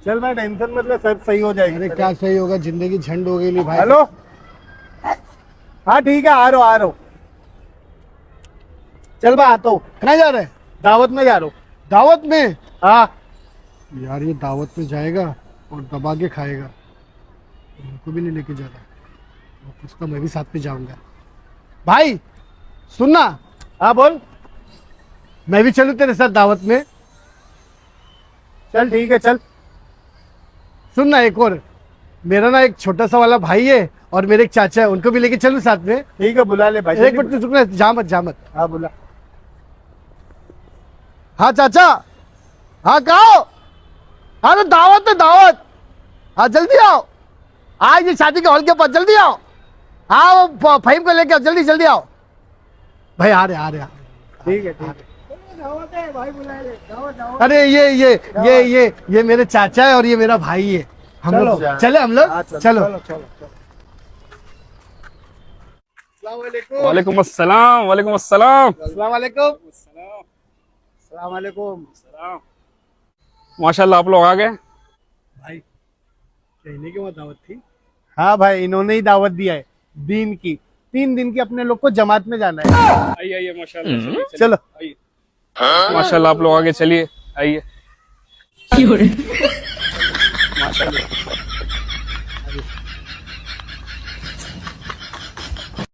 चल भाई टेंशन मतलब सब सही हो जाएगी। अरे क्या सही होगा, जिंदगी झंड हो गई भाई। हेलो, हाँ ठीक है, आ रहा हूँ। चल भाई आता हूँ। कहाँ जा रहे हैं? दावत में जा रहा हूँ। दावत में? हाँ यार ये दावत में जाएगा और दबा के खाएगा, उनको भी नहीं लेके जा रहा। कुछ तो मैं भी साथ में जाऊंगा। भाई सुनना, हाँ बोल। मैं भी चलूं तेरे साथ दावत में? चल ठीक है चल। सुनना, एक और, मेरा ना एक छोटा सा वाला भाई है और मेरे एक चाचा है, उनको भी लेके चलूं साथ में? ठीक है बुला ले भाई। एक मिनट तू रुकना, जा मत जा मत। हाँ बुला। हाँ चाचा, हाँ कहो। हाँ तो दावत है दावत। हाँ जल्दी आओ, आज ये शादी के हॉल के पास, जल्दी आओ। हाँ वो फहीम को लेके आओ, जल्दी जल्दी आओ। भाई आ रहे आ रहे आ रहे। ठीक है ठीक है। दावत है भाई, बुला ले। दावत दावत। अरे ये मेरे चाचा है और ये मेरा भाई है। हम लोग चले, हम लोग चलो। चलो चलो। वालेकुम अस्सलाम। वालेकुम अस्सलाम। अस्सलाम वालेकुम। अस्सलाम वालेकुम। माशाल्लाह आप लोग आ गए। भाई कहने की वो दावत थी? हाँ भाई, इन्होंने ही दावत दिया है दीन की। 3 दिन की अपने लोग को जमात में जाना है। आइए आइए माशाल्लाह। चलो। आइए माशाल्लाह आप लोग आगे चलिए। आइए माशाल्लाह।